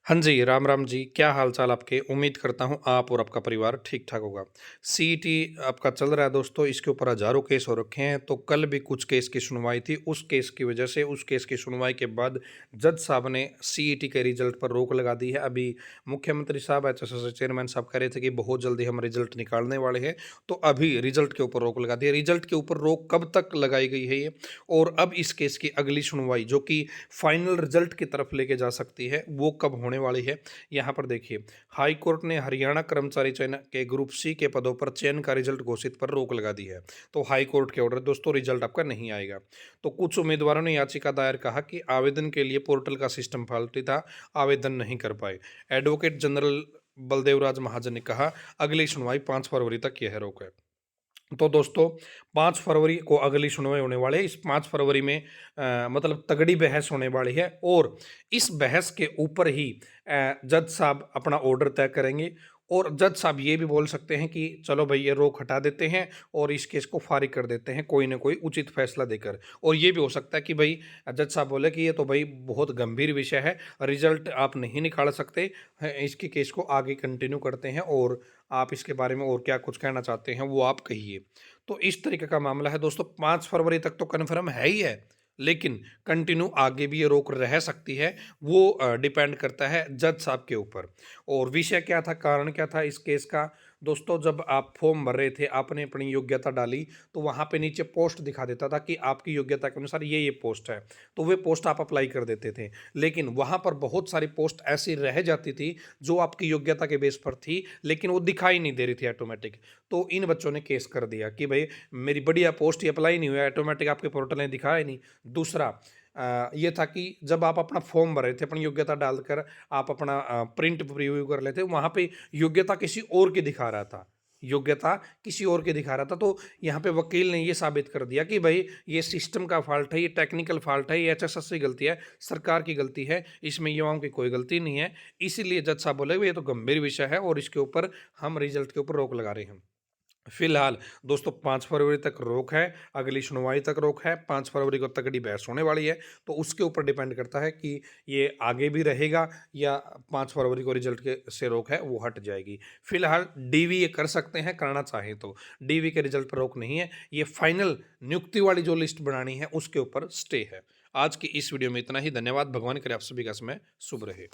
हाँ जी, राम राम जी, क्या हाल-चाल आपके? उम्मीद करता हूँ आप और आपका परिवार ठीक-ठाक होगा। सीईटी आपका चल रहा है दोस्तों, इसके ऊपर हज़ारों केस हो रखे हैं, तो कल भी कुछ केस की सुनवाई थी, उस केस की वजह से उस केस की सुनवाई के बाद जज साहब ने सीईटी के रिज़ल्ट पर रोक लगा दी है। अभी मुख्यमंत्री साहब, एचएसएस चेयरमैन साहब कह रहे थे कि बहुत जल्दी हम रिज़ल्ट निकालने वाले हैं, तो अभी रिज़ल्ट के ऊपर रोक लगा दी है। रिज़ल्ट के ऊपर रोक कब तक लगाई गई है ये? और अब इस केस की अगली सुनवाई जो कि फाइनल रिज़ल्ट की तरफ लेके जा सकती है, वो कब होने वाली है? यहाँ पर देखिए, हाई कोर्ट ने हरियाणा कर्मचारी चयन के ग्रुप सी के पदों पर चयन का रिजल्ट घोषित पर रोक लगा दी है। तो हाई कोर्ट के ऑर्डर दोस्तों, रिजल्ट आपका नहीं आएगा। तो कुछ उम्मीदवारों ने याचिका दायर कहा कि आवेदन के लिए पोर्टल का सिस्टम फॉल्टी था, आवेदन नहीं कर पाए। एडवोकेट जनरल बलदेवराज महाजन ने कहा, अगली सुनवाई 5 फरवरी तक यह रोक है। तो दोस्तों, 5 फरवरी को अगली सुनवाई होने वाली है। इस 5 फरवरी में मतलब तगड़ी बहस होने वाली है और इस बहस के ऊपर ही जज साहब अपना ऑर्डर तय करेंगे और जज साहब ये भी बोल सकते हैं कि चलो भई ये रोक हटा देते हैं और इस केस को फ़ारिग कर देते हैं, कोई न कोई उचित फैसला देकर। और ये भी हो सकता है कि भई जज साहब बोले कि ये तो भई बहुत गंभीर विषय है, रिज़ल्ट आप नहीं निकाल सकते, इसके केस को आगे कंटिन्यू करते हैं और आप इसके बारे में और क्या कुछ कहना चाहते हैं, वो आप कहिए। तो इस तरीके का मामला है दोस्तों, 5 फरवरी तक तो कन्फर्म है ही है, लेकिन कंटिन्यू आगे भी ये रोक रह सकती है, वो डिपेंड करता है जज साहब के ऊपर। और विषय क्या था, कारण क्या था इस केस का? दोस्तों, जब आप फॉर्म भर रहे थे, आपने अपनी योग्यता डाली, तो वहाँ पे नीचे पोस्ट दिखा देता था कि आपकी योग्यता के अनुसार ये पोस्ट है, तो वे पोस्ट आप अप्लाई कर देते थे। लेकिन वहाँ पर बहुत सारी पोस्ट ऐसी रह जाती थी, जो आपकी योग्यता के बेस पर थी, लेकिन वो दिखाई नहीं दे रही थी ऑटोमेटिक। तो इन बच्चों ने केस कर दिया कि भई मेरी बढ़िया पोस्ट ही अप्लाई नहीं हुआ, ऑटोमेटिक आपके पोर्टल ने दिखाया ही नहीं। दूसरा ये था कि जब आप अपना फॉर्म भर रहे थे, अपनी योग्यता डालकर आप अपना प्रिंट प्रीव्यू कर लेते, वहाँ पे योग्यता किसी और की दिखा रहा था। योग्यता किसी और की दिखा रहा था, तो यहाँ पे वकील ने ये साबित कर दिया कि भई ये सिस्टम का फ़ॉल्ट है, ये टेक्निकल फ़ॉल्ट है, ये एचएसएस की गलती है, सरकार की गलती है, इसमें युवाओं की कोई गलती नहीं है। इसीलिए जज साहब बोले, "भई ये तो गंभीर विषय है और इसके ऊपर हम रिज़ल्ट के ऊपर रोक लगा रहे हैं।" फिलहाल दोस्तों, 5 फरवरी तक रोक है, अगली सुनवाई तक रोक है, 5 फरवरी को तगड़ी बहस होने वाली है, तो उसके ऊपर डिपेंड करता है कि ये आगे भी रहेगा या 5 फरवरी को रिजल्ट के से रोक है, वो हट जाएगी। फिलहाल डीवी ये कर सकते हैं, करना चाहें तो। डीवी के रिजल्ट पर रोक नहीं है, ये फाइनल नियुक्ति वाली जो लिस्ट बनानी है, उसके ऊपर स्टे है। आज की इस वीडियो में इतना ही, धन्यवाद। भगवान करे आप सभी का समय शुभ रहे।